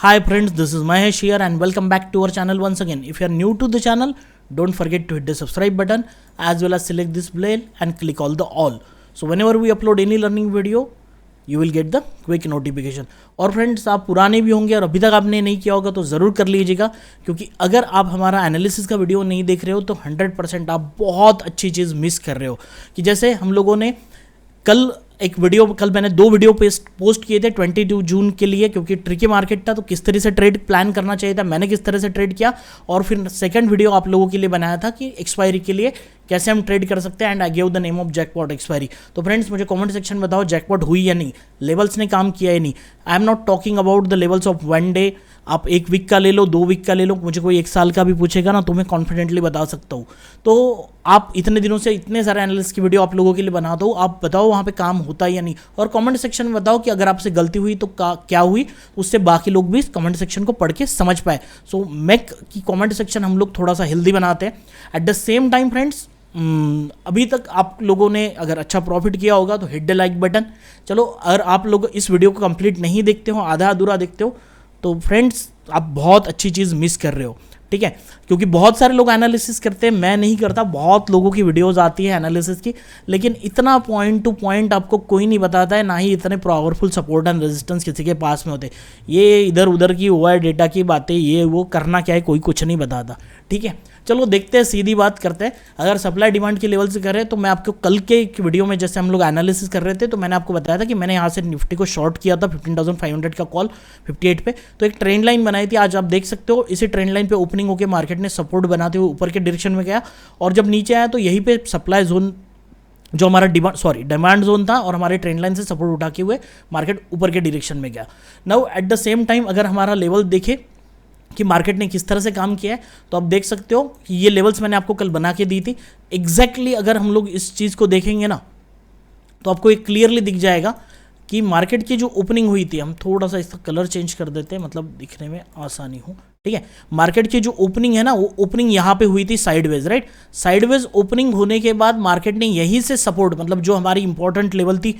Hi friends, this is Mahesh here and welcome back to our channel once again. If you are new to the channel, don't forget to hit the subscribe button as well as select this bell and click all the all. So whenever we upload any learning video, you will get the quick notification. और friends आप पुराने भी होंगे और अभी तक आपने नहीं किया होगा तो ज़रूर कर लीजिएगा, क्योंकि अगर आप हमारा एनालिसिस का वीडियो नहीं देख रहे हो तो 100% आप बहुत अच्छी चीज़ मिस कर रहे हो। कि जैसे हम लोगों ने कल मैंने 2 वीडियो पोस्ट किए थे 22 जून के लिए, क्योंकि ट्रिकी मार्केट था तो किस तरह से ट्रेड प्लान करना चाहिए था, मैंने किस तरह से ट्रेड किया। और फिर सेकंड वीडियो आप लोगों के लिए बनाया था कि एक्सपायरी के लिए कैसे हम ट्रेड कर सकते हैं, and I give the name of jackpot expiry. तो फ्रेंड्स मुझे कमेंट सेक्शन में बताओ जैकपॉट हुई या नहीं, लेवल्स ने काम किया या नहीं। I am not talking about the levels of 1 day, आप 1 वीक का ले लो, 2 वीक का ले लो, मुझे कोई 1 साल का भी पूछेगा ना तो मैं कॉन्फिडेंटली बता सकता हूँ। तो आप इतने दिनों से इतने सारे एनालिस्ट की वीडियो आप लोगों के लिए बनाता हूँ, आप बताओ वहाँ पे काम होता है या नहीं। और कमेंट सेक्शन में बताओ कि अगर आपसे गलती हुई तो क्या हुई, उससे बाकी लोग भी इस कमेंट सेक्शन को पढ़ के समझ पाए। सो मेक की कमेंट सेक्शन हम लोग थोड़ा सा हेल्दी बनाते हैं। At the same time friends, अभी तक आप लोगों ने अगर अच्छा प्रॉफिट किया होगा तो हिट द लाइक बटन। चलो अगर आप लोग इस वीडियो को कंप्लीट नहीं देखते हो, आधा अधूरा देखते हो, तो फ्रेंड्स आप बहुत अच्छी चीज़ मिस कर रहे हो, ठीक है। क्योंकि बहुत सारे लोग एनालिसिस करते हैं, मैं नहीं करता, बहुत लोगों की वीडियोस आती है एनालिसिस की, लेकिन इतना पॉइंट टू पॉइंट आपको कोई नहीं बताता है, ना ही इतने पावरफुल सपोर्ट एंड रेजिस्टेंस किसी के पास में होते। ये इधर उधर की ओआई डेटा की बातें, ये वो करना क्या है कोई कुछ नहीं बताता, ठीक है। चलो देखते हैं, सीधी बात करते हैं। अगर सप्लाई डिमांड के लेवल से करें तो मैं आपको कल के एक वीडियो में जैसे हम लोग एनालिसिस कर रहे थे तो मैंने आपको बताया था कि मैंने यहाँ से निफ्टी को शॉर्ट किया था 15,500 का कॉल 58 पे, तो एक ट्रेंड लाइन बनाई थी। आज आप देख सकते हो इसी ट्रेंड लाइन पे ओपनिंग होकर मार्केट ने सपोर्ट बनाते हुए ऊपर के डायरेक्शन में गया, और जब नीचे आया तो यहीं पे सप्लाई जोन जो हमारा डिमांड जोन था और हमारे ट्रेंड लाइन से सपोर्ट उठा के हुए मार्केट ऊपर के डायरेक्शन में गया। Now at the same time अगर हमारा लेवल देखे कि मार्केट ने किस तरह से काम किया है, तो आप देख सकते हो कि ये लेवल्स मैंने आपको कल बना के दी थी। एग्जैक्टली अगर हम लोग इस चीज़ को देखेंगे ना तो आपको एक क्लियरली दिख जाएगा कि मार्केट की जो ओपनिंग हुई थी, हम थोड़ा सा इसका कलर चेंज कर देते हैं, मतलब दिखने में आसानी हो, ठीक है। मार्केट की जो ओपनिंग है ना, वो ओपनिंग यहाँ पे हुई थी साइडवेज, राइट। साइडवेज ओपनिंग होने के बाद मार्केट ने यहीं से सपोर्ट, मतलब जो हमारी इंपॉर्टेंट लेवल थी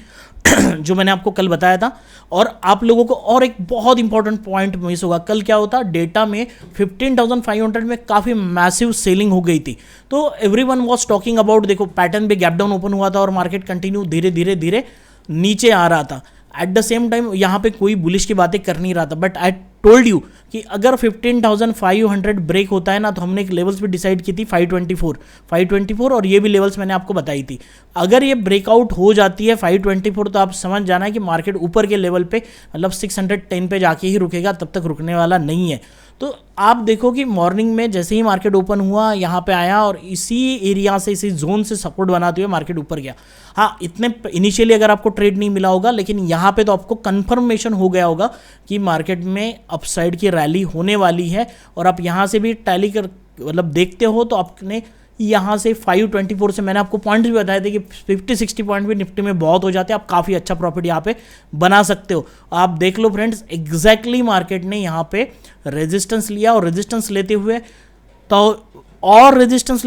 जो मैंने आपको कल बताया था। और आप लोगों को और एक बहुत इंपॉर्टेंट पॉइंट मिस होगा, कल क्या होता, डेटा में 15,500 में काफ़ी मैसिव सेलिंग हो गई थी। तो एवरीवन वाज टॉकिंग अबाउट, देखो पैटर्न पे गैप डाउन ओपन हुआ था और मार्केट कंटिन्यू धीरे धीरे धीरे नीचे आ रहा था। एट द सेम टाइम यहाँ पे कोई बुलिश की बातें कर नहीं रहा था, बट आई टोल्ड यू कि अगर 15,500 ब्रेक होता है ना, तो हमने एक लेवल्स भी डिसाइड की थी 524, और ये भी लेवल्स मैंने आपको बताई थी। अगर ये ब्रेकआउट हो जाती है 524 तो आप समझ जाना है कि मार्केट ऊपर के लेवल पे, मतलब 610 पे जाके ही रुकेगा, तब तक रुकने वाला नहीं है। तो आप देखो कि मॉर्निंग में जैसे ही मार्केट ओपन हुआ यहाँ पे आया और इसी एरिया से, इसी जोन से सपोर्ट बनाते हुए मार्केट ऊपर गया। हाँ, इतने इनिशियली अगर आपको ट्रेड नहीं मिला होगा, लेकिन यहाँ पे तो आपको कंफर्मेशन हो गया होगा कि मार्केट में अपसाइड की रैली होने वाली है। और आप यहाँ से भी टैली कर, मतलब देखते हो तो आपने यहाँ से 524 से मैंने आपको पॉइंट्स भी बताए थे कि 50-60 पॉइंट भी निफ्टी में बहुत हो जाते हैं, आप काफ़ी अच्छा प्रॉफिट यहाँ पे बना सकते हो। आप देख लो फ्रेंड्स, एग्जैक्टली मार्केट ने यहाँ पे रेजिस्टेंस लिया, और रेजिस्टेंस लेते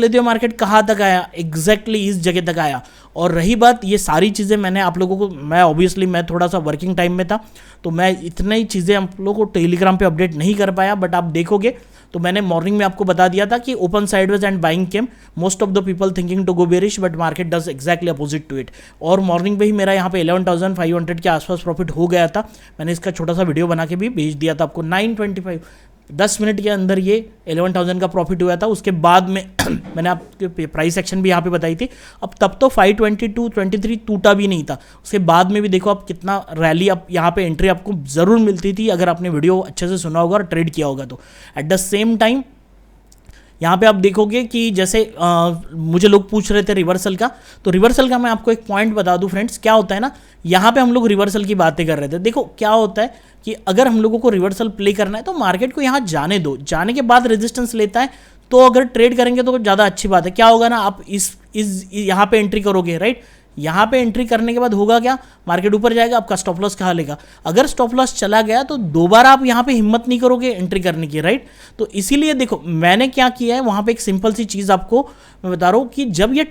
हुए मार्केट कहाँ तक आया, एग्जैक्टली इस जगह तक आया। और रही बात, ये सारी चीज़ें मैंने आप लोगों को, मैं थोड़ा सा वर्किंग टाइम में था तो मैं इतनी ही चीज़ें आप लोगों को टेलीग्राम पे अपडेट नहीं कर पाया, बट आप देखोगे तो मैंने मॉर्निंग में आपको बता दिया था कि open sideways and buying came, most of the people thinking to go bearish, but market does exactly opposite to it. और मॉर्निंग पे ही मेरा यहाँ पे 11,500 के आसपास प्रॉफिट हो गया था। मैंने इसका छोटा सा वीडियो बना के भी भेज दिया था आपको। 9:25 10 मिनट के अंदर ये 11,000 का प्रॉफिट हुआ था। उसके बाद में मैंने आपके प्राइस एक्शन भी यहाँ पे बताई थी। अब तब तो 522-23 टूटा भी नहीं था। उसके बाद में भी देखो आप कितना रैली, आप यहाँ पे एंट्री आपको ज़रूर मिलती थी अगर आपने वीडियो अच्छे से सुना होगा और ट्रेड किया होगा तो। एट द सेम टाइम यहाँ पे आप देखोगे कि जैसे मुझे लोग पूछ रहे थे रिवर्सल का, तो रिवर्सल का मैं आपको एक पॉइंट बता दूं फ्रेंड्स। क्या होता है ना, यहाँ पे हम लोग रिवर्सल की बातें कर रहे थे। देखो क्या होता है कि अगर हम लोगों को रिवर्सल प्ले करना है तो मार्केट को यहाँ जाने दो, जाने के बाद रेजिस्टेंस लेता है तो अगर ट्रेड करेंगे तो ज़्यादा अच्छी बात है। क्या होगा ना, आप इस यहाँ पे एंट्री करोगे, राइट। यहाँ पे एंट्री करने के बाद होगा क्या, मार्केट ऊपर जाएगा, आपका स्टॉप लॉस कहाँ लेगा। अगर स्टॉप लॉस चला गया तो दोबारा आप यहाँ पे हिम्मत नहीं करोगे एंट्री करने की, राइट। तो इसीलिए देखो मैंने क्या किया है, वहाँ पे एक सिंपल सी चीज़ आपको मैं बता रहा हूँ कि जब ये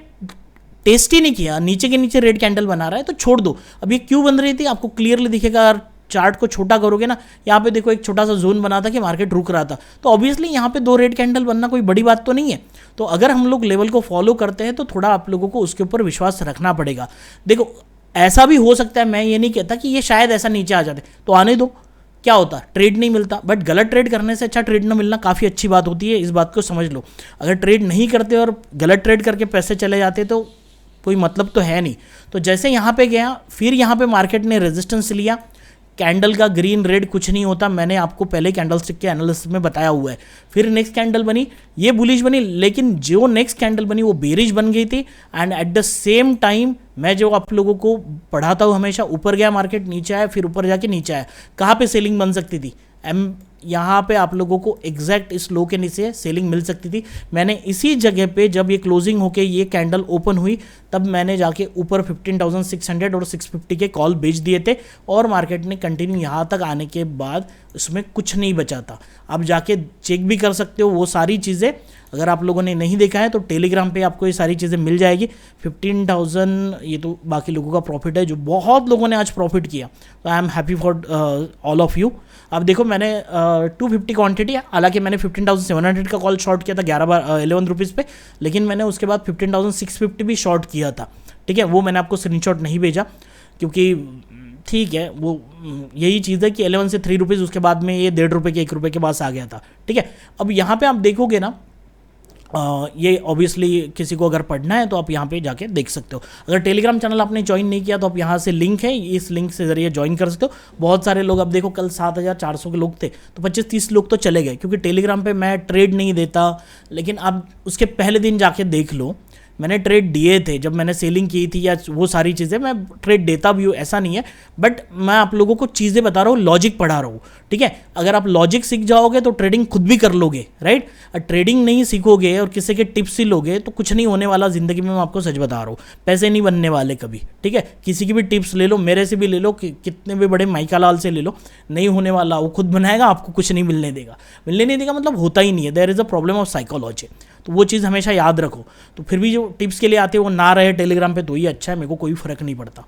टेस्ट ही नहीं किया, नीचे के नीचे रेड कैंडल बना रहा है तो छोड़ दो। अब ये क्यों बन रही थी आपको क्लियरली दिखेगा, चार्ट को छोटा करोगे ना, यहाँ पे देखो एक छोटा सा जोन बना था कि मार्केट रुक रहा था, तो ऑब्वियसली यहाँ पे 2 रेड कैंडल बनना कोई बड़ी बात तो नहीं है। तो अगर हम लोग लेवल को फॉलो करते हैं तो थोड़ा आप लोगों को उसके ऊपर विश्वास रखना पड़ेगा। देखो ऐसा भी हो सकता है, मैं ये नहीं कहता कि ये शायद ऐसा नीचे आ जाते, तो आने दो, क्या होता, ट्रेड नहीं मिलता, बट गलत ट्रेड करने से अच्छा ट्रेड ना मिलना काफ़ी अच्छी बात होती है, इस बात को समझ लो। अगर ट्रेड नहीं करते और गलत ट्रेड करके पैसे चले जाते तो कोई मतलब तो है नहीं। तो जैसे यहाँ पे गया, फिर यहाँ पे मार्केट ने रेजिस्टेंस लिया, कैंडल का ग्रीन रेड कुछ नहीं होता, मैंने आपको पहले कैंडल स्टिक के एनालिसिस में बताया हुआ है। फिर नेक्स्ट कैंडल बनी, ये बुलिश बनी, लेकिन जो नेक्स्ट कैंडल बनी वो बेरिश बन गई थी। And at the same time मैं जो आप लोगों को पढ़ाता हूँ हमेशा, ऊपर गया मार्केट, नीचे आया, फिर ऊपर जाके नीचे आया, कहाँ पे सेलिंग बन सकती थी, यहाँ पे आप लोगों को एग्जैक्ट इस लो के नीचे सेलिंग मिल सकती थी। मैंने इसी जगह पे जब ये क्लोजिंग होके ये कैंडल ओपन हुई, तब मैंने जाके ऊपर 15,600 और 650 के कॉल बेच दिए थे, और मार्केट ने कंटिन्यू यहाँ तक आने के बाद उसमें कुछ नहीं बचा था। आप जाके चेक भी कर सकते हो वो सारी चीज़ें, अगर आप लोगों ने नहीं देखा है तो टेलीग्राम पे आपको ये सारी चीज़ें मिल जाएगी। 15,000 ये तो बाकी लोगों का प्रॉफिट है, जो बहुत लोगों ने आज प्रॉफिट किया, तो I am happy for all of you. अब देखो मैंने 250 क्वांटिटी है, हालांकि मैंने 15,700 का कॉल शॉर्ट किया था 11 रुपीज़ पे, लेकिन मैंने उसके बाद 15,650 भी शॉर्ट किया था, ठीक है। वो मैंने आपको स्क्रीनशॉट नहीं भेजा क्योंकि ठीक है, वो यही चीज़ है कि 11 से 3 रुपीज़, उसके बाद में ये 1.5 रुपये के 1 रुपये के पास आ गया था, ठीक है। अब यहाँ पे आप देखोगे ना, ये ऑब्वियसली किसी को अगर पढ़ना है तो आप यहाँ पे जाके देख सकते हो। अगर टेलीग्राम चैनल आपने ज्वाइन नहीं किया तो आप यहाँ से लिंक है, इस लिंक से ज़रिए ज्वाइन कर सकते हो। बहुत सारे लोग, अब देखो कल 7,400 के लोग थे, तो 25-30 लोग तो चले गए, क्योंकि टेलीग्राम पे मैं ट्रेड नहीं देता। लेकिन आप उसके पहले दिन जाके देख लो, मैंने ट्रेड दिए थे, जब मैंने सेलिंग की थी या वो सारी चीज़ें, मैं ट्रेड देता भी हूँ, ऐसा नहीं है, बट मैं आप लोगों को चीज़ें बता रहा हूँ, लॉजिक पढ़ा रहा हूँ, ठीक है। अगर आप लॉजिक सीख जाओगे तो ट्रेडिंग खुद भी कर लोगे, राइट। ट्रेडिंग नहीं सीखोगे और किसी के टिप्स ही लोगे तो कुछ नहीं होने वाला ज़िंदगी में, मैं आपको सच बता रहा हूँ। पैसे नहीं बनने वाले कभी, ठीक है। किसी की भी टिप्स ले लो, मेरे से भी ले लो, कितने भी बड़े माइका लाल से ले लो, नहीं होने वाला। वो खुद बनाएगा, आपको कुछ नहीं मिलने देगा। मिलने नहीं देगा मतलब होता ही नहीं है, there is a problem of psychology. तो वो चीज़ हमेशा याद रखो। तो फिर भी जो टिप्स के लिए आते हैं वो ना रहे टेलीग्राम पे तो ही अच्छा है, मेरे को कोई फ़र्क नहीं पड़ता।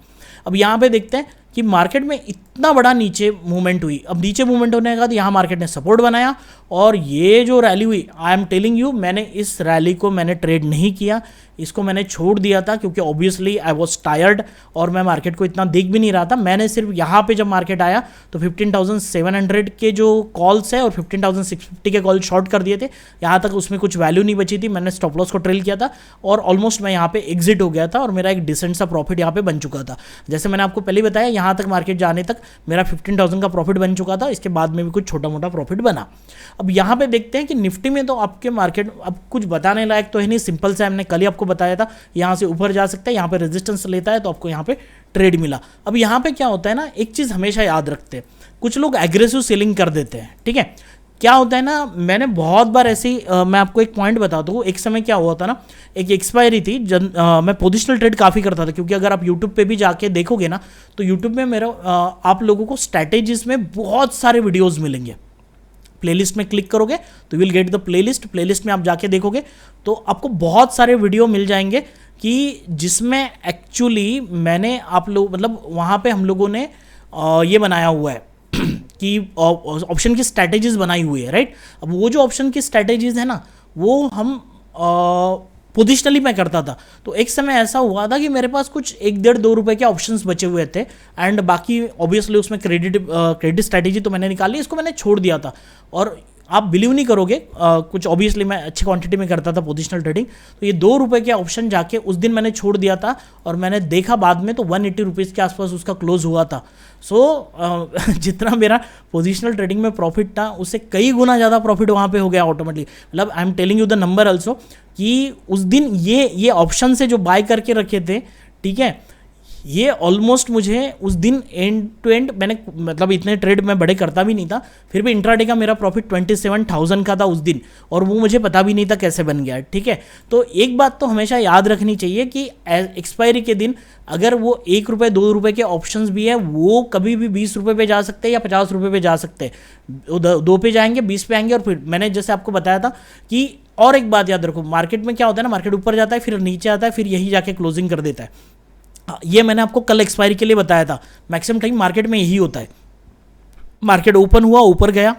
अब यहाँ पे देखते हैं कि मार्केट में इतना बड़ा नीचे मूवमेंट हुई। अब नीचे मूवमेंट होने के बाद यहाँ मार्केट ने सपोर्ट बनाया, और ये जो रैली हुई, आई एम टेलिंग यू, मैंने इस रैली को मैंने ट्रेड नहीं किया, इसको मैंने छोड़ दिया था, क्योंकि ऑब्वियसली आई वॉज टायर्ड और मैं मार्केट को इतना देख भी नहीं रहा था। मैंने सिर्फ यहाँ पे जब मार्केट आया तो 15,700 के जो कॉल्स है और 15,650 के कॉल शॉर्ट कर दिए थे, यहाँ तक उसमें कुछ वैल्यू नहीं बची थी। मैंने स्टॉप लॉस को ट्रेल किया था और ऑलमोस्ट मैं यहाँ पे एग्जिट हो गया था, और मेरा एक डिसेंट सा प्रॉफिट यहाँ पे बन चुका था। जैसे मैंने आपको पहले बताया, यहाँ तक मार्केट जाने तक मेरा 15,000 का प्रॉफिट बन चुका था, इसके बाद में भी कुछ छोटा मोटा प्रॉफिट बना। अब यहाँ पे देखते हैं कि निफ्टी में तो आपके मार्केट अब कुछ बताने लायक तो है नहीं, सिंपल से हमने कल ही आपको बताया था, यहाँ से ऊपर जा सकता है, यहाँ पे रेजिस्टेंस लेता है तो आपको यहाँ पे ट्रेड मिला। अब यहाँ पे क्या होता है ना, एक चीज़ हमेशा याद रखते हैं, कुछ लोग एग्रेसिव सेलिंग कर देते हैं, ठीक है। क्या होता है ना, मैंने बहुत बार ऐसी मैं आपको एक पॉइंट बताता हूँ। एक समय क्या हुआ था ना, एक एक्सपायरी थी, मैं पोजिशनल ट्रेड काफ़ी करता था, क्योंकि अगर आप यूट्यूब पे भी जाके देखोगे ना, तो यूट्यूब में मेरा आप लोगों को स्ट्रैटेजीज में बहुत सारे वीडियोस मिलेंगे। प्लेलिस्ट में क्लिक करोगे तो विल गेट द प्लेलिस्ट में आप जाके देखोगे तो आपको बहुत सारे वीडियो मिल जाएंगे, कि जिसमें एक्चुअली मैंने आप लोग मतलब वहाँ पे हम लोगों ने ये बनाया हुआ है कि ऑप्शन की स्ट्रैटेजीज बनाई हुई है, राइट। अब वो जो ऑप्शन की स्ट्रैटेजीज है ना, वो हम पोजिशनली मैं करता था। तो एक समय ऐसा हुआ था कि मेरे पास कुछ 1-1.5-2 रुपए के ऑप्शंस बचे हुए थे, एंड बाकी ऑब्वियसली उसमें क्रेडिट स्ट्रैटेजी तो मैंने निकाली, इसको मैंने छोड़ दिया था। और आप बिलीव नहीं करोगे, कुछ ऑब्वियसली मैं अच्छी क्वांटिटी में करता था पोजिशनल ट्रेडिंग, तो ये 2 रुपए के ऑप्शन जाके उस दिन मैंने छोड़ दिया था, और मैंने देखा बाद में तो 180 रुपीज़ के आसपास उसका क्लोज हुआ था। सो जितना मेरा पोजिशनल ट्रेडिंग में प्रॉफिट था, उससे कई गुना ज़्यादा प्रॉफिट वहाँ पे हो गया ऑटोमेटिकली। मतलब I am telling you the number also, कि उस दिन ये ऑप्शन से जो बाय करके रखे थे, ठीक है, ये ऑलमोस्ट मुझे उस दिन एंड टू एंड मैंने मतलब इतने ट्रेड मैं बड़े करता भी नहीं था, फिर भी इंट्राडे का मेरा प्रॉफिट 27,000 का था उस दिन, और वो मुझे पता भी नहीं था कैसे बन गया, ठीक है। तो एक बात तो हमेशा याद रखनी चाहिए कि एक्सपायरी के दिन अगर वो 1 रुपये 2 रुपये के ऑप्शंस भी है, वो कभी भी 20 रुपये पे जा सकते हैं या 50 रुपये पे जा सकते हैं, 2 पे जाएंगे, 20 पे आएंगे। और फिर मैंने जैसे आपको बताया था कि और एक बात याद रखो, मार्केट में क्या होता है ना, मार्केट ऊपर जाता है, फिर नीचे आता है, फिर यही जाके क्लोजिंग कर देता है। ये मैंने आपको कल एक्सपायरी के लिए बताया था, मैक्सिमम टाइम मार्केट में यही होता है। मार्केट ओपन हुआ, ऊपर गया,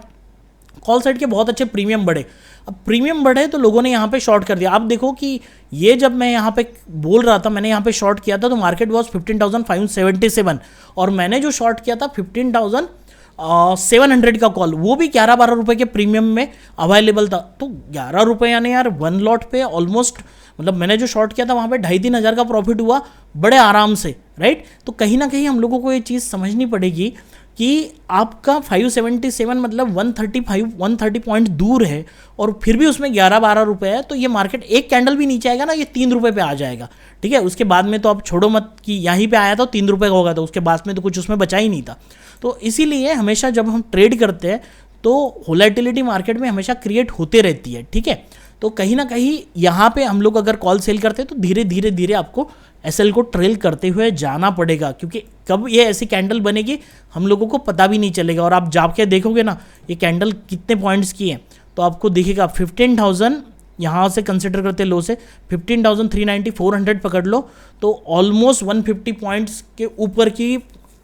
कॉल साइड के बहुत अच्छे प्रीमियम बढ़े। अब प्रीमियम बढ़े तो लोगों ने यहाँ पे शॉर्ट कर दिया। आप देखो कि ये जब मैं यहाँ पे बोल रहा था, मैंने यहाँ पे शॉर्ट किया था तो मार्केट वॉज 15,577 और मैंने जो शॉर्ट किया था 15,700 का कॉल, वो भी 11-12 रुपए के प्रीमियम में अवेलेबल था। तो 11 रुपये यानी यार वन लॉट पे ऑलमोस्ट, मतलब मैंने जो शॉर्ट किया था वहाँ पे 2,500-3 हज़ार का प्रॉफिट हुआ बड़े आराम से, राइट। तो कहीं ना कहीं हम लोगों को ये चीज़ समझनी पड़ेगी कि आपका 577 मतलब 130 पॉइंट दूर है और फिर भी उसमें 11-12 रुपए है, तो ये मार्केट एक कैंडल भी नीचे आएगा ना, ये 3 रुपये पे आ जाएगा, ठीक है। उसके बाद में तो आप छोड़ो मत कि यहीं पे आया था 3 रुपये का होगा, तो उसके बाद में तो कुछ उसमें बचा ही नहीं था। तो इसीलिए हमेशा जब हम ट्रेड करते हैं तो वोलेटिलिटी मार्केट में हमेशा क्रिएट होते रहती है, ठीक है। तो कहीं ना कहीं यहाँ पे हम लोग अगर कॉल सेल करते हैं तो धीरे धीरे धीरे आपको एसएल को ट्रेल करते हुए जाना पड़ेगा, क्योंकि कब ये ऐसी कैंडल बनेगी हम लोगों को पता भी नहीं चलेगा। और आप जाके देखोगे ना ये कैंडल कितने पॉइंट्स की है तो आपको दिखेगा 15,000 यहाँ से कंसिडर करते लो से 15,390 400 पकड़ लो तो ऑलमोस्ट 150 पॉइंट्स के ऊपर की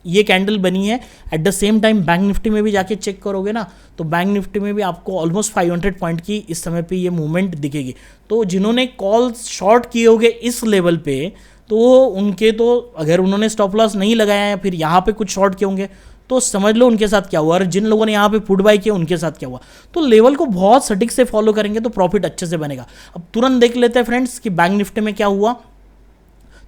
ये कैंडल बनी है। At the same time bank Nifty में भी जाके चेक करोगे ना तो बैंक निफ्टी में भी आपको ऑलमोस्ट 500 पॉइंट की इस समय पे ये मूवमेंट दिखेगी। तो जिन्होंने कॉल शॉर्ट किए होंगे इस लेवल पे तो उनके तो अगर उन्होंने स्टॉप लॉस नहीं लगाया है फिर यहाँ पे कुछ शॉर्ट किए होंगे तो समझ लो उनके साथ क्या हुआ, और जिन लोगों ने यहाँ पे पुट बाय किया उनके साथ क्या हुआ। तो लेवल को बहुत सटीक से फॉलो करेंगे तो प्रॉफिट अच्छे से बनेगा। अब तुरंत देख लेते हैं फ्रेंड्स कि बैंक निफ्टी में क्या हुआ।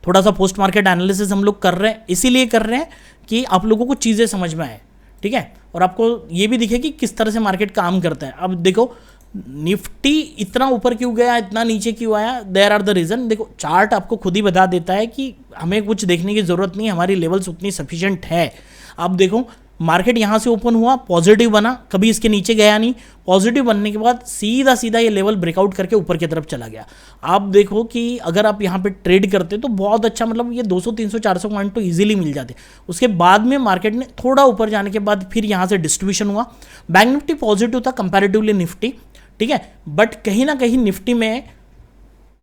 थोड़ा सा पोस्ट मार्केट एनालिसिस हम लोग कर रहे हैं, इसीलिए कर रहे हैं कि आप लोगों को चीज़ें समझ में आए, ठीक है, और आपको ये भी दिखे कि किस तरह से मार्केट काम करता है। अब देखो निफ्टी इतना ऊपर क्यों गया, इतना नीचे क्यों आया, देयर आर द रीज़न। देखो चार्ट आपको खुद ही बता देता है कि हमें कुछ देखने की ज़रूरत नहीं, हमारी लेवल्स उतनी सफिशिएंट है। आप देखो मार्केट यहाँ से ओपन हुआ, पॉजिटिव बना, कभी इसके नीचे गया नहीं, पॉजिटिव बनने के बाद सीधा सीधा ये लेवल ब्रेकआउट करके ऊपर की तरफ चला गया। आप देखो कि अगर आप यहाँ पे ट्रेड करते तो बहुत अच्छा, मतलब ये 200 300 400 पॉइंट तो इजीली मिल जाते। उसके बाद में मार्केट ने थोड़ा ऊपर जाने के बाद फिर यहाँ से डिस्ट्रीब्यूशन हुआ। बैंक निफ्टी पॉजिटिव था कंपैरेटिवली निफ्टी, ठीक है, बट कहीं ना कहीं निफ्टी में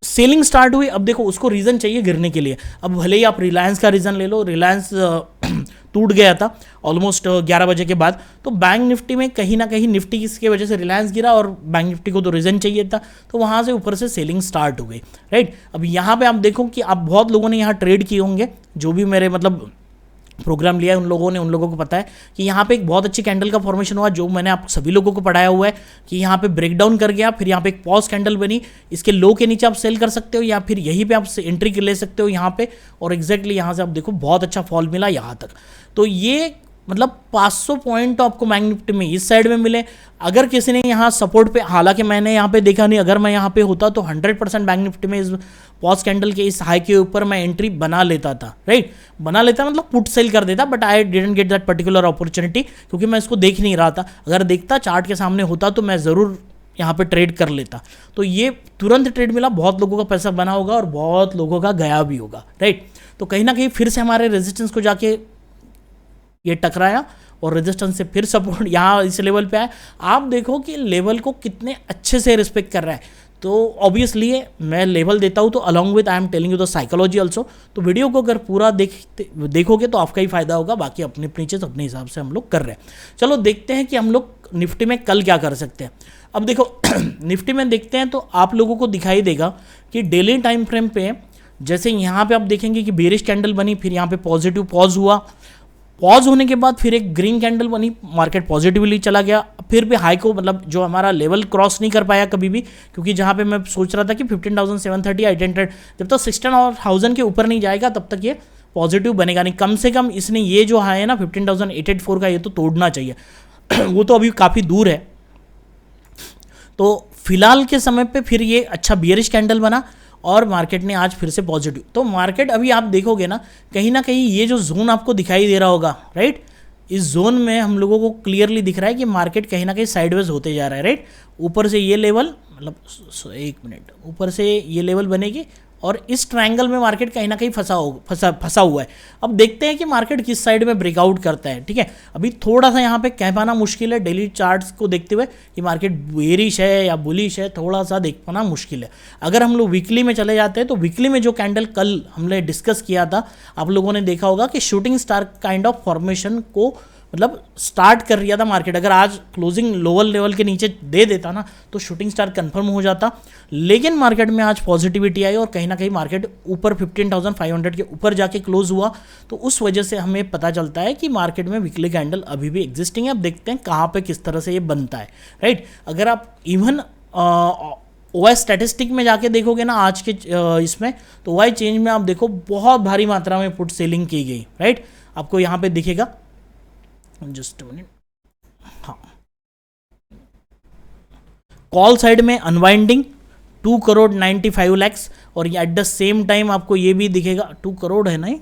सेलिंग स्टार्ट हुई। अब देखो उसको रीज़न चाहिए गिरने के लिए। अब भले ही आप रिलायंस का रीज़न ले लो, रिलायंस टूट गया था ऑलमोस्ट 11 बजे के बाद, तो बैंक निफ्टी में कहीं ना कहीं निफ्टी इसके वजह से रिलायंस गिरा और बैंक निफ्टी को तो रीज़न चाहिए था, तो वहाँ से ऊपर से सेलिंग स्टार्ट हो गई, राइट। अब यहाँ पे आप देखो कि आप बहुत लोगों ने यहाँ ट्रेड किए होंगे, जो भी मेरे मतलब प्रोग्राम लिया है उन लोगों को पता है कि यहाँ पे एक बहुत अच्छी कैंडल का फॉर्मेशन हुआ, जो मैंने आप सभी लोगों को पढ़ाया हुआ है कि यहाँ पे ब्रेकडाउन कर गया, फिर यहाँ पे एक पॉज कैंडल बनी, इसके लो के नीचे आप सेल कर सकते हो या फिर यहीं पे आप एंट्री ले सकते हो यहाँ पे, और एग्जैक्टली यहाँ से आप देखो बहुत अच्छा फॉल मिला यहाँ तक। तो ये मतलब 500 पॉइंट तो आपको बैंक निफ्टी में इस साइड में मिले। अगर किसी ने यहाँ सपोर्ट पे, हालांकि मैंने यहाँ पे देखा नहीं, अगर मैं यहाँ पे होता तो 100% बैंक निफ्टी में इस पॉज कैंडल के इस हाई के ऊपर मैं एंट्री बना लेता था, राइट, बना लेता मतलब पुट सेल कर देता, but I didn't get that particular opportunity क्योंकि मैं इसको देख नहीं रहा था। अगर देखता चार्ट के सामने होता तो मैं ज़रूर यहाँ पे ट्रेड कर लेता। तो ये तुरंत ट्रेड मिला, बहुत लोगों का पैसा बना होगा और बहुत लोगों का गया भी होगा, राइट। तो कहीं ना कहीं फिर से हमारे रेजिस्टेंस को जाके ये टकराया और रेजिस्टेंस से फिर सपोर्ट यहाँ इस लेवल पे आया। आप देखो कि लेवल को कितने अच्छे से रिस्पेक्ट कर रहा है। तो ऑब्वियसली मैं लेवल देता हूँ तो along with I am telling you the psychology also. तो वीडियो को अगर पूरा देखोगे तो आपका ही फायदा होगा, बाकी अपने चीज़ अपने हिसाब से हम लोग कर रहे हैं। चलो देखते हैं कि हम लोग निफ्टी में कल क्या कर सकते हैं। अब देखो निफ्टी में देखते हैं तो आप लोगों को दिखाई देगा कि डेली टाइम फ्रेम पे जैसे यहाँ पे आप देखेंगे कि बेरिश कैंडल बनी, फिर यहाँ पे पॉजिटिव पॉज हुआ, पॉज होने के बाद फिर एक ग्रीन कैंडल बनी, मार्केट पॉजिटिवली चला गया, फिर भी हाई को मतलब जो हमारा लेवल क्रॉस नहीं कर पाया कभी भी, क्योंकि जहाँ पे मैं सोच रहा था कि 15,730 आइडेंटेड, जब तक 16,000 के ऊपर नहीं जाएगा तब तक ये पॉजिटिव बनेगा नहीं। कम से कम इसने ये जो हाई है ना 15,884 का, ये तो तोड़ना चाहिए वो तो अभी काफ़ी दूर है। तो फिलहाल के समय पे फिर ये अच्छा बियरिश कैंडल बना और मार्केट ने आज फिर से पॉजिटिव। तो मार्केट अभी आप देखोगे ना कहीं ये जो जोन आपको दिखाई दे रहा होगा, राइट, इस जोन में हम लोगों को क्लियरली दिख रहा है कि मार्केट कहीं ना कहीं साइडवेज होते जा रहा है, राइट। ऊपर से ये लेवल मतलब एक मिनट, ऊपर से ये लेवल बनेगी और इस ट्रायंगल में मार्केट कहीं ना कहीं फंसा हुआ है। अब देखते हैं कि मार्केट किस साइड में ब्रेकआउट करता है, ठीक है। अभी थोड़ा सा यहाँ पे कह पाना मुश्किल है, डेली चार्ट्स को देखते हुए कि मार्केट बेरिश है या बुलिश है, थोड़ा सा देख पाना मुश्किल है। अगर हम लोग वीकली में चले जाते हैं तो वीकली में जो कैंडल कल हमने डिस्कस किया था, आप लोगों ने देखा होगा कि shooting star kind of formation को मतलब स्टार्ट कर रहा था मार्केट, अगर आज क्लोजिंग लोअर लेवल के नीचे दे देता ना तो शूटिंग स्टार कंफर्म हो जाता। लेकिन मार्केट में आज पॉजिटिविटी आई और कहीं ना कहीं मार्केट ऊपर 15,500 के ऊपर जाके क्लोज हुआ, तो उस वजह से हमें पता चलता है कि मार्केट में वीकली कैंडल अभी भी एग्जिस्टिंग है। अब देखते हैं कहाँ पे किस तरह से ये बनता है, राइट। अगर आप इवन OI स्टैटिस्टिक में जाके देखोगे ना आज के इसमें, तो OI चेंज में आप देखो बहुत भारी मात्रा में पुट सेलिंग की गई, राइट। आपको यहाँ पे दिखेगा, जस्ट मिनट, हाँ, कॉल साइड में अनवाइंडिंग 2 करोड़ 95 लैक्स, और एट द सेम टाइम आपको ये भी दिखेगा 2 करोड़ है नहीं,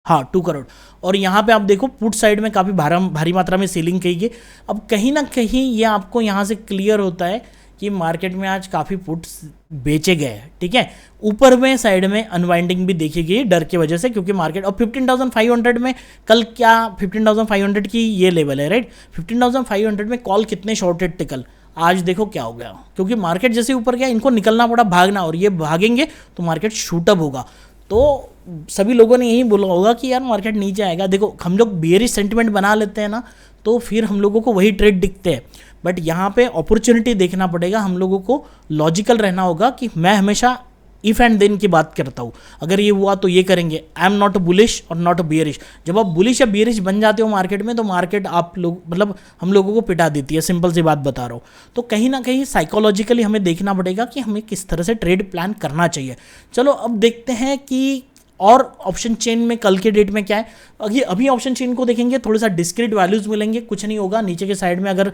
हाँ 2 करोड़। और यहाँ पे आप देखो पुट साइड में काफ़ी भारी मात्रा में सेलिंग की गई। अब कहीं ना कहीं ये आपको यहाँ से क्लियर होता है कि मार्केट में आज काफ़ी पुट्स बेचे गए हैं, ठीक है। ऊपर में साइड में अनवाइंडिंग भी देखी गई डर की वजह से, क्योंकि मार्केट और 15,500 में कल क्या 15,500 की ये लेवल है, राइट। 15,500 में कॉल कितने शॉर्टेड थे कल, आज देखो क्या हो गया, क्योंकि मार्केट जैसे ऊपर गया इनको निकलना पड़ा, भागना, और ये भागेंगे तो मार्केट शूटअप होगा। तो सभी लोगों ने यही बोला होगा कि यार मार्केट नीचे आएगा। देखो हम लोग बेयरिश सेंटिमेंट बना लेते हैं ना, तो फिर हम लोगों को वही ट्रेड दिखते हैं, बट यहाँ पे अपॉर्चुनिटी देखना पड़ेगा। हम लोगों को लॉजिकल रहना होगा कि मैं हमेशा इफ़ एंड देन की बात करता हूँ, अगर ये हुआ तो ये करेंगे। आई एम नॉट बुलिश और नॉट बियरिश। जब आप बुलिश या बियरिश बन जाते हो मार्केट में, तो मार्केट आप लोग मतलब हम लोगों को पिटा देती है, सिंपल सी बात बता रहा हूँ। तो कहीं ना कहीं साइकोलॉजिकली हमें देखना पड़ेगा कि हमें किस तरह से ट्रेड प्लान करना चाहिए। चलो अब देखते हैं कि और ऑप्शन चेन में कल के डेट में क्या है। अभी ऑप्शन चेन को देखेंगे, थोड़ा सा डिस्क्रीट वैल्यूज मिलेंगे, कुछ नहीं होगा। नीचे के साइड में अगर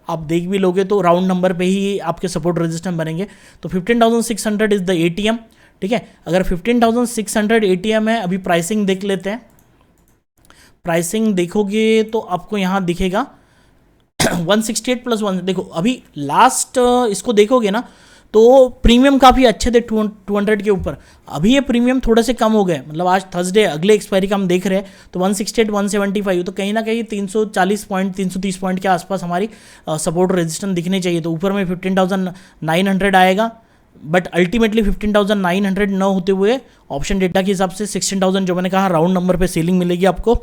आप देख भी लोगे तो राउंड नंबर पे ही आपके सपोर्ट रेजिस्टेंस बनेंगे। तो 15,600 इज द ATM, ठीक है। अगर 15,600 ATM है, अभी प्राइसिंग देख लेते हैं। प्राइसिंग देखोगे तो आपको यहाँ दिखेगा 168 + 1। देखो अभी लास्ट इसको देखोगे ना, तो प्रीमियम काफ़ी अच्छे थे 200 के ऊपर। अभी ये प्रीमियम थोड़े से कम हो गए, मतलब आज थर्सडे अगले एक्सपायरी का हम देख रहे हैं, तो 168 175, तो कहीं ना कहीं 340 पॉइंट 330 पॉइंट के आसपास हमारी सपोर्ट रेजिस्टेंस दिखने चाहिए। तो ऊपर में 15,900 आएगा, बट अल्टीमेटली 15,900 न होते हुए ऑप्शन डेटा के हिसाब से 16,000 जो मैंने कहा राउंड नंबर पे सेलिंग मिलेगी आपको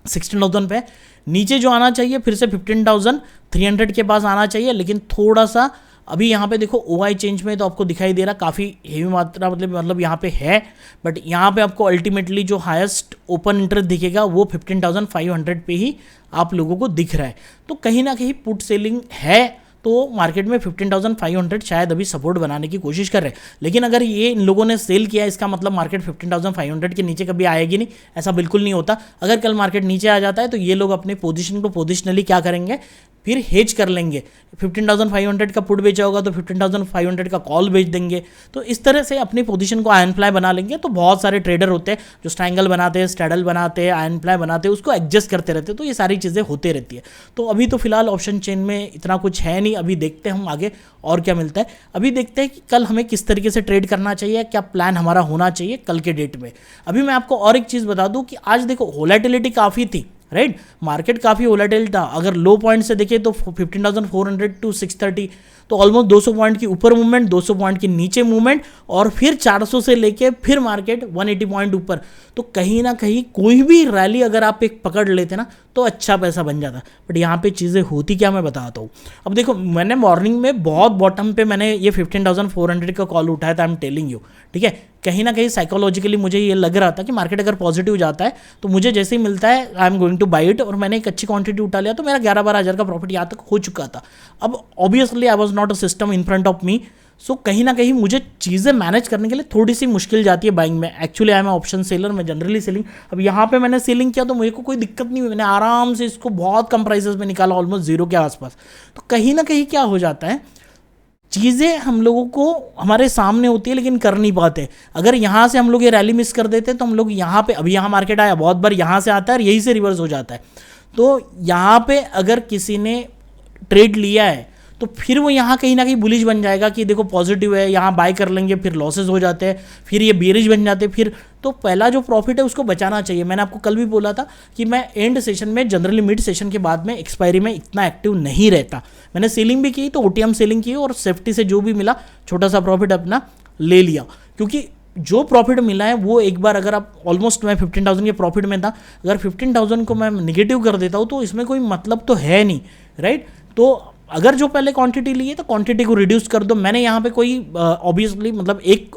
16,000 पे। नीचे जो आना चाहिए फिर से 15,300 के पास आना चाहिए, लेकिन थोड़ा सा अभी यहाँ पे देखो OI चेंज में तो आपको दिखाई दे रहा काफ़ी हेवी मात्रा मतलब यहाँ पे है, बट यहाँ पे आपको अल्टीमेटली जो हाईएस्ट ओपन इंटरेस्ट दिखेगा वो 15,500 पे ही आप लोगों को दिख रहा है। तो कहीं ना कहीं पुट सेलिंग है, तो मार्केट में 15,500 शायद अभी सपोर्ट बनाने की कोशिश कर रहे हैं। लेकिन अगर ये इन लोगों ने सेल किया, इसका मतलब मार्केट 15,500 के नीचे कभी आएगी नहीं, ऐसा बिल्कुल नहीं होता। अगर कल मार्केट नीचे आ जाता है तो ये लोग अपने पोजीशन को पोजिशनली क्या करेंगे, फिर हेज कर लेंगे। 15,500 का पुट बेचा होगा तो 15,500 का कॉल बेच देंगे। तो इस तरह से अपनी पोजीशन को आयन फ्लाई बना लेंगे। तो बहुत सारे ट्रेडर होते हैं जो स्ट्रैंगल बनाते हैं, स्ट्रैडल बनाते हैं, आयन फ्लाई बनाते हैं, उसको एडजस्ट करते रहते हैं। तो ये सारी चीज़ें होते रहती है। तो अभी तो फिलहाल ऑप्शन चेन में इतना कुछ है नहीं, अभी देखते हैं हम आगे और क्या मिलता है। अभी देखते हैं कि कल हमें किस तरीके से ट्रेड करना चाहिए, क्या प्लान हमारा होना चाहिए कल के डेट में। अभी मैं आपको और एक चीज़ बता दूं कि आज देखो वोलेटिलिटी काफ़ी थी, राइट। मार्केट काफ़ी वोलेटाइल था। अगर लो पॉइंट से देखें तो 15,400 to 630, तो ऑलमोस्ट 200 पॉइंट की ऊपर मूवमेंट, 200 पॉइंट की नीचे मूवमेंट, और फिर 400 से लेके फिर मार्केट 180 पॉइंट ऊपर। तो कहीं ना कहीं कोई भी रैली अगर आप एक पकड़ लेते ना तो अच्छा पैसा बन जाता। बट यहाँ पे चीज़ें होती क्या मैं बताता हूँ। अब देखो मैंने मॉर्निंग में बहुत बॉटम पे मैंने ये 15,400 का कॉल उठाया था, आई एम टेलिंग यू, ठीक है। कहीं ना कहीं साइकोलॉजिकली मुझे ये लग रहा था कि मार्केट अगर पॉजिटिव जाता है तो मुझे जैसे ही मिलता है आई am going two by it, और मैंने एक अच्छी क्वांटिटी उठा लिया तो मेरा 11-12 हज़ार का प्रॉफिट यहाँ तक हो चुका था। अब obviously I was not a system in front of me, so कहीं ना कहीं मुझे चीज़ें मैनेज करने के लिए थोड़ी सी मुश्किल जाती है बाइंग में। Actually I am option seller, मैं जनरली सेलिंग। अब यहाँ पे मैंने सेलिंग किया तो मुझे को कोई दिक्कत नहीं हुई, मैंने आराम से इसको बहुत कम प्राइसेस में निकाला, ऑलमोस्ट जीरो के आसपास। तो कहीं ना कहीं क्या हो जाता है, चीज़ें हम लोगों को हमारे सामने होती है लेकिन कर नहीं पाते। अगर यहाँ से हम लोग ये रैली मिस कर देते हैं तो हम लोग यहाँ पे, अभी यहाँ मार्केट आया, बहुत बार यहाँ से आता है और यहीं से रिवर्स हो जाता है। तो यहाँ पे अगर किसी ने ट्रेड लिया है तो फिर वो यहाँ कहीं ना कहीं बुलिश बन जाएगा कि देखो पॉजिटिव है, यहाँ बाय कर लेंगे, फिर लॉसेज हो जाते हैं, फिर ये बेरिश बन जाते हैं। फिर तो पहला जो प्रॉफिट है उसको बचाना चाहिए। मैंने आपको कल भी बोला था कि मैं एंड सेशन में, जनरली मिड सेशन के बाद में एक्सपायरी में इतना एक्टिव नहीं रहता। मैंने सेलिंग भी की तो OTM सेलिंग की और सेफ्टी से जो भी मिला छोटा सा प्रॉफिट अपना ले लिया, क्योंकि जो प्रॉफिट मिला है वो एक बार अगर आप ऑलमोस्ट मैं 15,000 के प्रॉफिट में था, अगर 15,000 को मैं निगेटिव कर देता हूँ तो इसमें कोई मतलब तो है नहीं, राइट। तो अगर जो पहले क्वांटिटी ली है तो क्वांटिटी को रिड्यूस कर दो। मैंने यहाँ पे कोई ऑब्वियसली मतलब एक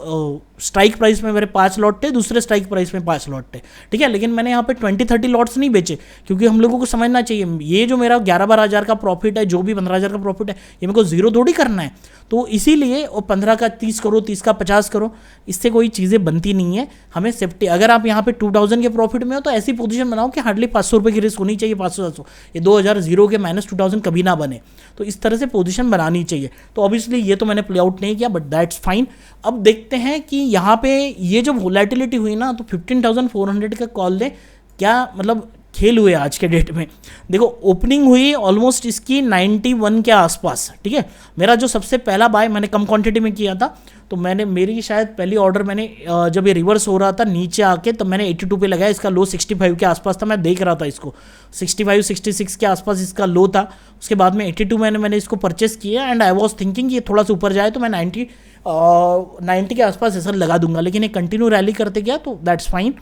स्ट्राइक प्राइस में मेरे 5 लॉट थे, दूसरे स्ट्राइक प्राइस में 5 लॉट थे, ठीक है। लेकिन मैंने यहाँ पे 20-30 लॉट्स नहीं बेचे, क्योंकि हम लोगों को समझना चाहिए ये जो मेरा 11-12 हज़ार का प्रॉफिट है, जो भी 15 हज़ार का प्रॉफिट है, ये मेरे को जीरो थोड़ी करना है। तो इसीलिए वो 15 का 30 करो, 30 का 50 करो, इससे कोई चीज़ें बनती नहीं है। हमें सेफ्टी, अगर आप यहाँ पे 2000 के प्रॉफिट में हो तो ऐसी पोजीशन बनाओ कि हार्डली 500 रुपये की रिस्क होनी चाहिए, 500-700, ये 2000 जीरो के -2000 कभी ना बने। तो इस तरह से पोजीशन बनानी चाहिए। तो ऑब्वियसली ये तो मैंने प्ले आउट नहीं किया, बट दैट्स फाइन। अब देखते हैं कि यहाँ पे ये जो वोलेटिलिटी हुई ना, तो 15,400 का कॉल दे, क्या मतलब खेल हुए आज के डेट में। देखो ओपनिंग हुई ऑलमोस्ट इसकी 91 के आसपास, ठीक है। मेरा जो सबसे पहला बाय मैंने कम क्वांटिटी में किया था, तो मैंने मेरी शायद पहली ऑर्डर मैंने जब ये रिवर्स हो रहा था नीचे आके, तब मैंने 82 पे लगाया। इसका लो 65 के आसपास था, मैं देख रहा था इसको 65-66 के आसपास इसका लो था। उसके बाद में 82 मैंने इसको परचेस किया एंड आई वॉज थिंकिंग ये थोड़ा सा ऊपर जाए तो मैं 90 के आसपास ऐसा लगा दूंगा, लेकिन ये कंटिन्यू रैली करते गया, तो दैट्स फाइन।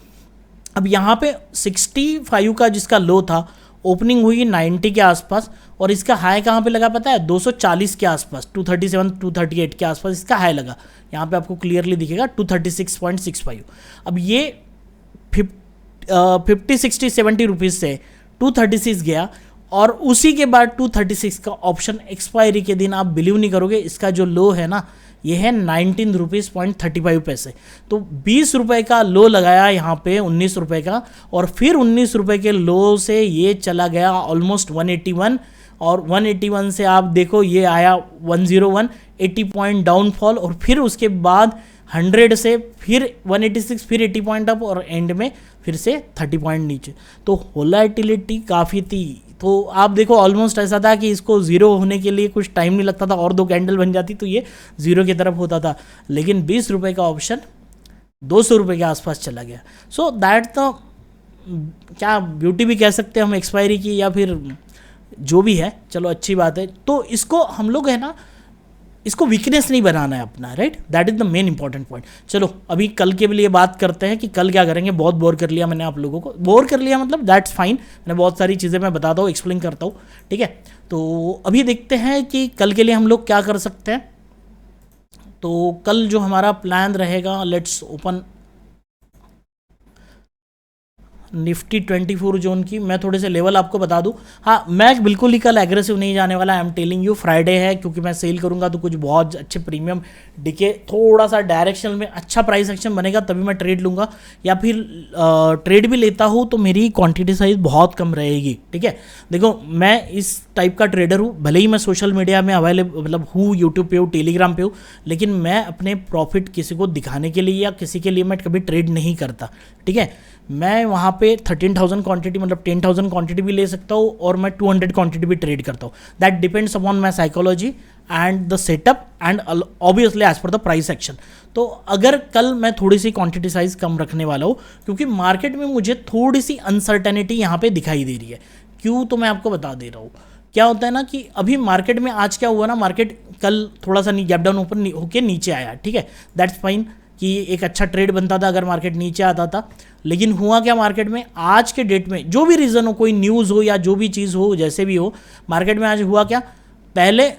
अब यहाँ पे 65 का जिसका लो था, ओपनिंग हुई 90 के आसपास, और इसका हाई कहाँ पे लगा पता है, 240 के आसपास, 237-238 के आसपास इसका हाई लगा। यहाँ पे आपको क्लियरली दिखेगा 236.65। अब ये 50-60-70 रुपीज़ से 236 गया, और उसी के बाद 236 का ऑप्शन एक्सपायरी के दिन, आप बिलीव नहीं करोगे, इसका जो लो है ना, ये है 19 रुपीज़ 35 पैसे। तो 20 रुपये का लो लगाया यहाँ पे, 19 रुपये का, और फिर 19 रुपये के लो से ये चला गया ऑलमोस्ट 181, और 181 से आप देखो ये आया 101, 80 पॉइंट डाउनफॉल, और फिर उसके बाद 100 से फिर 186, फिर 80 पॉइंट अप, और एंड में फिर से 30 पॉइंट नीचे। तो वोलेटिलिटी काफ़ी थी। तो आप देखो ऑलमोस्ट ऐसा था कि इसको ज़ीरो होने के लिए कुछ टाइम नहीं लगता था, और 2 कैंडल बन जाती तो ये ज़ीरो की तरफ होता था। लेकिन 20 रुपये का ऑप्शन 200 रुपये के आसपास चला गया। सो दैट तो क्या ब्यूटी भी कह सकते हैं हम एक्सपायरी की, या फिर जो भी है, चलो अच्छी बात है। तो इसको हम लोग है ना, इसको वीकनेस नहीं बनाना है अपना, right. That is the main important point. चलो अभी कल के लिए बात करते हैं कि कल क्या करेंगे। बहुत बोर कर लिया मैंने आप लोगों को, बोर कर लिया मतलब दैट्स फाइन, मैंने बहुत सारी चीज़ें मैं बताता हूँ, एक्सप्लेन करता हूँ, ठीक है। तो अभी देखते हैं कि कल के लिए हम लोग क्या कर सकते हैं। तो कल जो हमारा प्लान रहेगा, लेट्स ओपन निफ्टी 24 जोन की। मैं थोड़े से लेवल आपको बता दूं। हाँ, मैं बिल्कुल ही कल एग्रेसिव नहीं जाने वाला, I am telling you. Friday है, क्योंकि मैं सेल करूंगा तो कुछ बहुत अच्छे प्रीमियम डिके, थोड़ा सा डायरेक्शनल में अच्छा प्राइस एक्शन बनेगा तभी मैं ट्रेड लूँगा, या फिर ट्रेड भी लेता हूँ तो मेरी क्वांटिटी साइज बहुत कम रहेगी, ठीक है। देखो मैं इस टाइप का ट्रेडर हूँ, भले ही मैं सोशल मीडिया में अवेलेबल मतलब हूँ, यूट्यूब पे हूँ, टेलीग्राम पे हूँ, लेकिन मैं अपने प्रॉफिट किसी को दिखाने के लिए या किसी के लिए मैं कभी ट्रेड नहीं करता, ठीक है। मैं वहाँ पे 13,000 क्वांटिटी मतलब 10,000 क्वांटिटी भी ले सकता हूँ, और मैं 200 क्वांटिटी भी ट्रेड करता हूँ। That depends upon my psychology and the setup and obviously as per the price action. तो अगर कल मैं थोड़ी सी क्वांटिटी साइज कम रखने वाला हूँ, क्योंकि मार्केट में मुझे थोड़ी सी अनसर्टेनिटी यहाँ पे दिखाई दे रही है। क्यों, तो मैं आपको बता दे रहा हूँ। क्या होता है ना कि अभी मार्केट में आज क्या हुआ ना, मार्केट कल थोड़ा सा गैप डाउन ऊपर होके नीचे आया, ठीक है, दैट्स फाइन, कि एक अच्छा ट्रेड बनता था अगर मार्केट नीचे आता था। लेकिन हुआ क्या मार्केट में आज के डेट में, जो भी रीज़न हो, कोई न्यूज़ हो या जो भी चीज़ हो, जैसे भी हो, मार्केट में आज हुआ क्या, पहले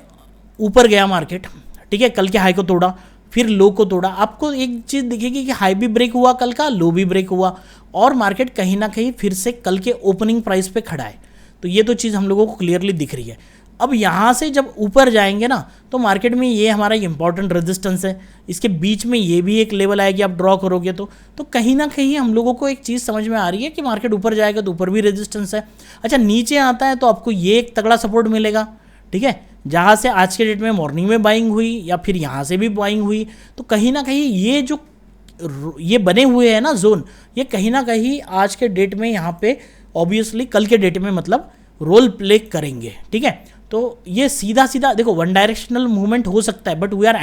ऊपर गया मार्केट, ठीक है, कल के हाई को तोड़ा, फिर लो को तोड़ा। आपको एक चीज़ दिखेगी कि हाई भी ब्रेक हुआ कल का, लो भी ब्रेक हुआ, और मार्केट कहीं ना कहीं फिर से कल के ओपनिंग प्राइस पे खड़ा है। तो ये तो चीज़ हम लोगों को क्लियरली दिख रही है। अब यहाँ से जब ऊपर जाएंगे ना, तो मार्केट में ये हमारा इंपॉर्टेंट रेजिस्टेंस है, इसके बीच में ये भी एक लेवल आएगी, आप ड्रॉ करोगे तो कहीं ना कहीं हम लोगों को एक चीज़ समझ में आ रही है कि मार्केट ऊपर जाएगा तो ऊपर भी रेजिस्टेंस है। अच्छा, नीचे आता है तो आपको ये एक तगड़ा सपोर्ट मिलेगा, ठीक है, जहाँ से आज के डेट में मॉर्निंग में बाइंग हुई या फिर यहाँ से भी बाइंग हुई, तो कहीं ना कहीं ये जो ये बने हुए हैं ना जोन, ये कहीं ना कहीं आज के डेट में यहाँ पे ऑब्वियसली कल के डेट में मतलब रोल प्ले करेंगे, ठीक है। तो ये सीधा सीधा देखो वन डायरेक्शनल मूवमेंट हो सकता है, बट वी आर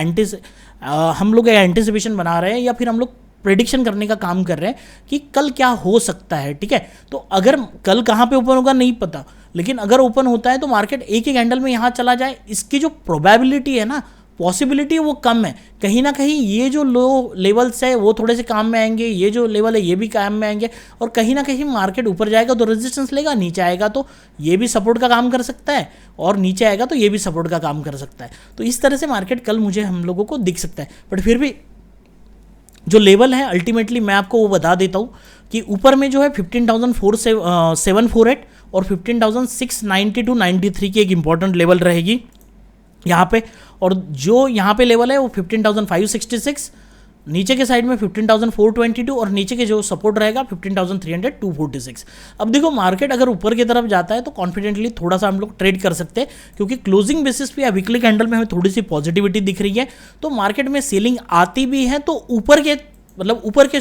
हम लोग एंटिसिपेशन बना रहे हैं, या फिर हम लोग प्रेडिक्शन करने का काम कर रहे हैं कि कल क्या हो सकता है, ठीक है। तो अगर कल कहाँ पे ओपन होगा नहीं पता, लेकिन अगर ओपन होता है तो मार्केट एक ही कैंडल में यहाँ चला जाए, इसकी जो प्रोबेबिलिटी है ना, पॉसिबिलिटी वो कम है। कहीं ना कहीं ये जो लो लेवल्स है वो थोड़े से काम में आएंगे, ये जो लेवल है ये भी काम में आएंगे, और कहीं ना कहीं मार्केट ऊपर जाएगा तो रेजिस्टेंस लेगा, नीचे आएगा तो ये भी सपोर्ट का काम कर सकता है, और नीचे आएगा तो ये भी सपोर्ट का काम कर सकता है। तो इस तरह से मार्केट कल मुझे हम लोगों को दिख सकता है। बट फिर भी जो लेवल है अल्टीमेटली मैं आपको वो बता देता हूँ कि ऊपर में जो है 15,748 और 15,690 टू 93 की एक इंपॉर्टेंट लेवल रहेगी यहाँ पे, और जो यहाँ पे लेवल है वो 15,566, नीचे के साइड में 15,422 और नीचे के जो सपोर्ट रहेगा 15,300 246। अब देखो मार्केट अगर ऊपर की तरफ जाता है तो कॉन्फिडेंटली थोड़ा सा हम लोग ट्रेड कर सकते हैं, क्योंकि क्लोजिंग बेसिस पे या वीकली कैंडल में हमें थोड़ी सी पॉजिटिविटी दिख रही है। तो मार्केट में सेलिंग आती भी है तो ऊपर के मतलब ऊपर के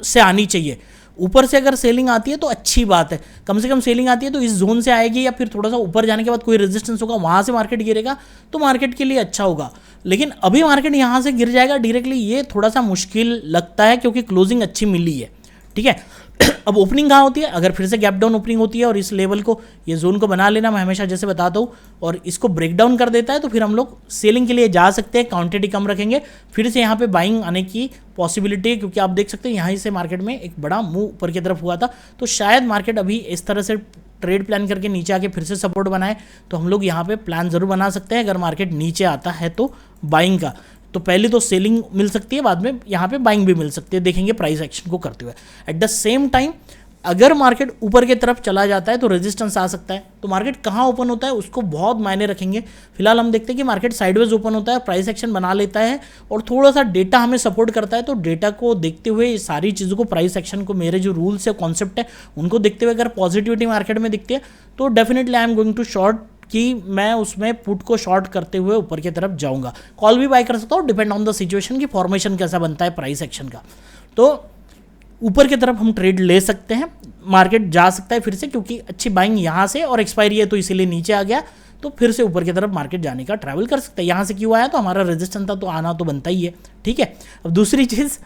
से आनी चाहिए। ऊपर से अगर सेलिंग आती है तो अच्छी बात है, कम से कम सेलिंग आती है तो इस जोन से आएगी, या फिर थोड़ा सा ऊपर जाने के बाद कोई रेजिस्टेंस होगा वहाँ से मार्केट गिरेगा तो मार्केट के लिए अच्छा होगा। लेकिन अभी मार्केट यहाँ से गिर जाएगा डायरेक्टली, ये थोड़ा सा मुश्किल लगता है क्योंकि क्लोजिंग अच्छी मिली है। ठीक है, अब ओपनिंग कहाँ होती है, अगर फिर से गैप डाउन ओपनिंग होती है और इस लेवल को, ये जोन को बना लेना, मैं हमेशा जैसे बताता हूँ, और इसको ब्रेक डाउन कर देता है तो फिर हम लोग सेलिंग के लिए जा सकते हैं, क्वांटिटी कम रखेंगे, फिर से यहाँ पे बाइंग आने की पॉसिबिलिटी है, क्योंकि आप देख सकते हैं यहाँ से मार्केट में एक बड़ा मूव ऊपर की तरफ हुआ था। तो शायद मार्केट अभी इस तरह से ट्रेड प्लान करके नीचे आके फिर से सपोर्ट बनाए, तो हम लोग यहाँ पे प्लान ज़रूर बना सकते हैं अगर मार्केट नीचे आता है तो बाइंग का। तो पहले तो सेलिंग मिल सकती है, बाद में यहाँ पे बाइंग भी मिल सकती है, देखेंगे प्राइस एक्शन को करते हुए। एट द सेम टाइम अगर मार्केट ऊपर की तरफ चला जाता है तो रेजिस्टेंस आ सकता है, तो मार्केट कहाँ ओपन होता है उसको बहुत मायने रखेंगे। फिलहाल हम देखते हैं कि मार्केट साइडवेज ओपन होता है, प्राइस एक्शन बना लेता है और थोड़ा सा डेटा हमें सपोर्ट करता है, तो डेटा को देखते हुए ये सारी चीज़ों को, प्राइस एक्शन को, मेरे जो रूल्स है कॉन्सेप्ट है उनको देखते हुए अगर पॉजिटिविटी मार्केट में दिखती है तो definitely I am going to short, कि मैं उसमें पुट को शॉर्ट करते हुए ऊपर की तरफ जाऊंगा। कॉल भी बाय कर सकता हूँ, डिपेंड ऑन द सिचुएशन की फॉर्मेशन कैसा बनता है प्राइस एक्शन का। तो ऊपर की तरफ हम ट्रेड ले सकते हैं, मार्केट जा सकता है फिर से, क्योंकि अच्छी बाइंग यहाँ से और एक्सपायरी है तो इसीलिए नीचे आ गया, तो फिर से ऊपर की तरफ मार्केट जाने का ट्रैवल कर सकता है। यहाँ से क्यों आया, तो हमारा रेजिस्टेंस था तो आना तो बनता ही है। ठीक है, अब दूसरी चीज़,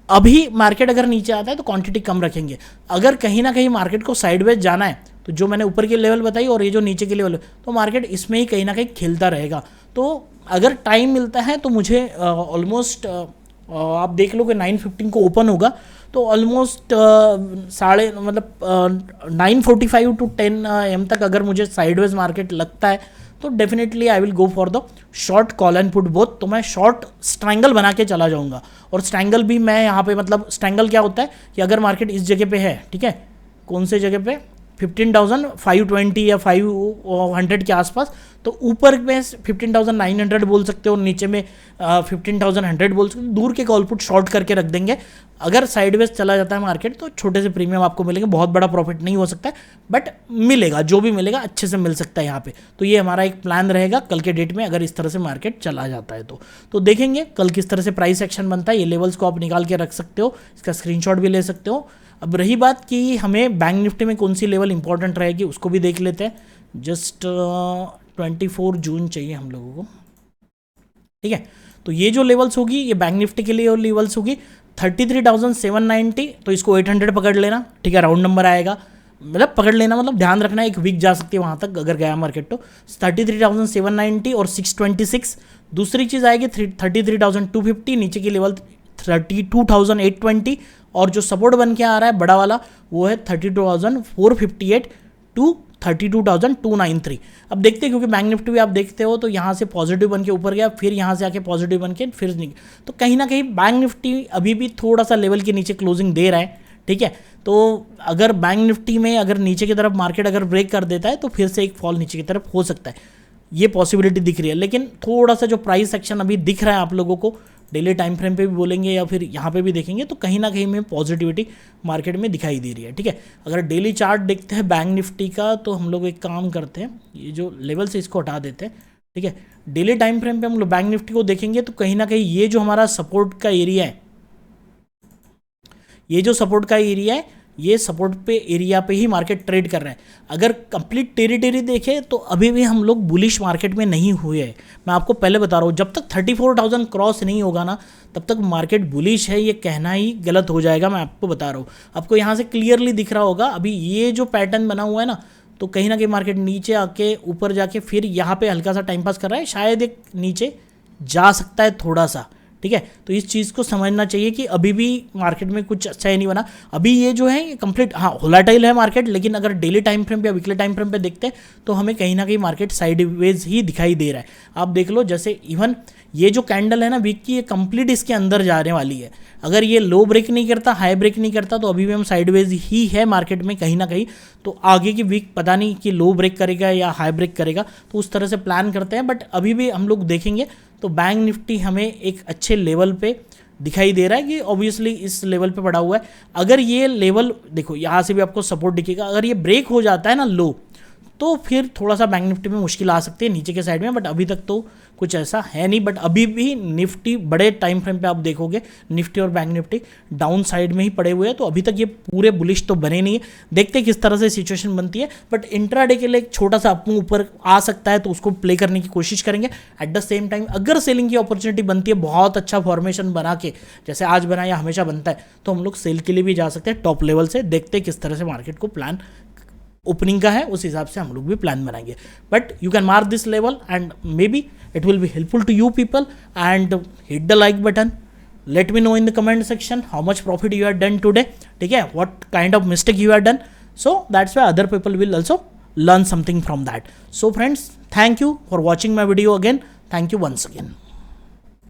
अभी मार्केट अगर नीचे आता है तो क्वांटिटी कम रखेंगे। अगर कहीं ना कहीं मार्केट को साइडवेज जाना है तो जो मैंने ऊपर के लेवल बताई और ये जो नीचे के लेवल है, तो मार्केट इसमें ही कहीं ना कहीं खेलता रहेगा। तो अगर टाइम मिलता है तो मुझे ऑलमोस्ट आप देख लो कि 9:15 को ओपन होगा, तो ऑलमोस्ट 9:45 टू 10 AM तक अगर मुझे साइडवेज मार्केट लगता है तो definitely I will go for the short call and put both. तो मैं शॉर्ट स्ट्रैंगल बना के चला जाऊंगा, और स्ट्रैंगल भी मैं यहाँ पे, मतलब स्ट्रैंगल क्या होता है कि अगर मार्केट इस जगह पे है, ठीक है, कौन से जगह पे, 15,520 या 500 के आसपास, तो ऊपर में 15,900 बोल सकते हो, नीचे में 15,100 बोल सकते हो, दूर के कॉल पुट शॉर्ट करके रख देंगे। अगर साइडवेज चला जाता है मार्केट तो छोटे से प्रीमियम आपको मिलेंगे, बहुत बड़ा प्रॉफिट नहीं हो सकता है बट मिलेगा, जो भी मिलेगा अच्छे से मिल सकता है यहाँ पे। तो ये हमारा एक प्लान रहेगा कल के डेट में, अगर इस तरह से मार्केट चला जाता है तो देखेंगे कल किस तरह से प्राइस एक्शन बनता है। ये लेवल्स को आप निकाल के रख सकते हो, इसका स्क्रीनशॉट भी ले सकते हो। अब रही बात कि हमें बैंक निफ्टी में कौन सी लेवल इंपॉर्टेंट रहेगी, उसको भी देख लेते हैं। जस्ट 24 जून चाहिए हम लोगों को, ठीक है। तो ये जो लेवल्स होगी ये बैंक निफ्टी के लिए लेवल्स होगी 33,790, तो इसको 800 पकड़ लेना, ठीक है, राउंड नंबर आएगा, मतलब पकड़ लेना, मतलब ध्यान रखना एक वीक जा सकती है वहाँ तक अगर गया मार्केट तो। 33,790 और 626। दूसरी चीज़ आएगी 33,250, नीचे की लेवल 32,820, और जो सपोर्ट बन के आ रहा है बड़ा वाला वो है 32,458 टू 32,293। अब देखते हैं, क्योंकि बैंक निफ्टी भी आप देखते हो तो यहाँ से पॉजिटिव बन के ऊपर गया, फिर यहाँ से आके पॉजिटिव बन के फिर नहीं, तो कहीं ना कहीं बैंक निफ्टी अभी भी थोड़ा सा लेवल के नीचे क्लोजिंग दे रहा है, ठीक है। तो अगर बैंक निफ्टी में अगर नीचे की तरफ मार्केट अगर ब्रेक कर देता है तो फिर से एक फॉल नीचे की तरफ हो सकता है, ये पॉसिबिलिटी दिख रही है। लेकिन थोड़ा सा जो प्राइस एक्शन अभी दिख रहा है आप लोगों को, डेली टाइम फ्रेम पे भी बोलेंगे या फिर यहाँ पे भी देखेंगे, तो कहीं ना कहीं में पॉजिटिविटी मार्केट में दिखाई दे रही है, ठीक है। अगर डेली चार्ट देखते हैं बैंक निफ्टी का, तो हम लोग एक काम करते हैं, ये जो लेवल से इसको हटा देते हैं, ठीक है। डेली टाइम फ्रेम पे हम लोग बैंक निफ्टी को देखेंगे तो कहीं ना कहीं ये जो हमारा सपोर्ट का एरिया है, ये जो सपोर्ट का एरिया है, ये सपोर्ट पे एरिया पे ही मार्केट ट्रेड कर रहा है। अगर कंप्लीट टेरिटरी देखें तो अभी भी हम लोग बुलिश मार्केट में नहीं हुए हैं, मैं आपको पहले बता रहा हूँ। जब तक 34,000 क्रॉस नहीं होगा ना, तब तक मार्केट बुलिश है, ये कहना ही गलत हो जाएगा, मैं आपको बता रहा हूँ। आपको यहाँ से क्लियरली दिख रहा होगा, अभी ये जो पैटर्न बना हुआ है ना, तो कहीं ना कहीं मार्केट नीचे आके ऊपर जाके फिर यहाँ पे हल्का सा टाइम पास कर रहा है, शायद एक नीचे जा सकता है थोड़ा सा, ठीक है। तो इस चीज़ को समझना चाहिए कि अभी भी मार्केट में कुछ अच्छा ही नहीं बना। अभी ये जो है ये कंप्लीट, हाँ वोलेटाइल है मार्केट, लेकिन अगर डेली टाइम फ्रेम पे या वीकली टाइम फ्रेम पे देखते हैं तो हमें कहीं ना कहीं मार्केट साइडवेज ही दिखाई दे रहा है। आप देख लो, जैसे इवन ये जो कैंडल है ना वीक की, ये कंप्लीट इसके अंदर जाने वाली है। अगर ये लो ब्रेक नहीं करता, हाई ब्रेक नहीं करता, तो अभी भी हम साइडवेज ही है मार्केट में कहीं ना कहीं। तो आगे की वीक पता नहीं कि लो ब्रेक करेगा या हाई ब्रेक करेगा, तो उस तरह से प्लान करते हैं। बट अभी भी हम लोग देखेंगे तो बैंक निफ्टी हमें एक अच्छे लेवल पे दिखाई दे रहा है कि ऑब्वियसली इस लेवल पे पड़ा हुआ है। अगर ये लेवल देखो, यहाँ से भी आपको सपोर्ट दिखेगा, अगर ये ब्रेक हो जाता है ना लो, तो फिर थोड़ा सा बैंक निफ्टी में मुश्किल आ सकती है नीचे के साइड में। बट अभी तक तो कुछ ऐसा है नहीं। बट अभी भी निफ्टी बड़े टाइम फ्रेम पे आप देखोगे निफ्टी और बैंक निफ्टी डाउन साइड में ही पड़े हुए हैं। तो अभी तक ये पूरे बुलिश तो बने नहीं है, देखते हैं किस तरह से सिचुएशन बनती है। बट इंट्राडे के लिए एक छोटा सा अप ऊपर आ सकता है, तो उसको प्ले करने की कोशिश करेंगे। एट द सेम टाइम अगर सेलिंग की अपॉर्चुनिटी बनती है बहुत अच्छा फॉर्मेशन बना के, जैसे आज बना या हमेशा बनता है, तो हम लोग सेल के लिए भी जा सकते हैं टॉप लेवल से। देखते हैं किस तरह से मार्केट को प्लान ओपनिंग का है, उस हिसाब से हम लोग भी प्लान बनाएंगे। But you can mark this level and maybe it will be helpful to you people, and hit the like button. Let me know in the comment section how much profit you have done today, ठीक है, what kind of mistake you have done, so that's why other people will also learn something from that. So friends, thank you for watching my video again. Thank you once again.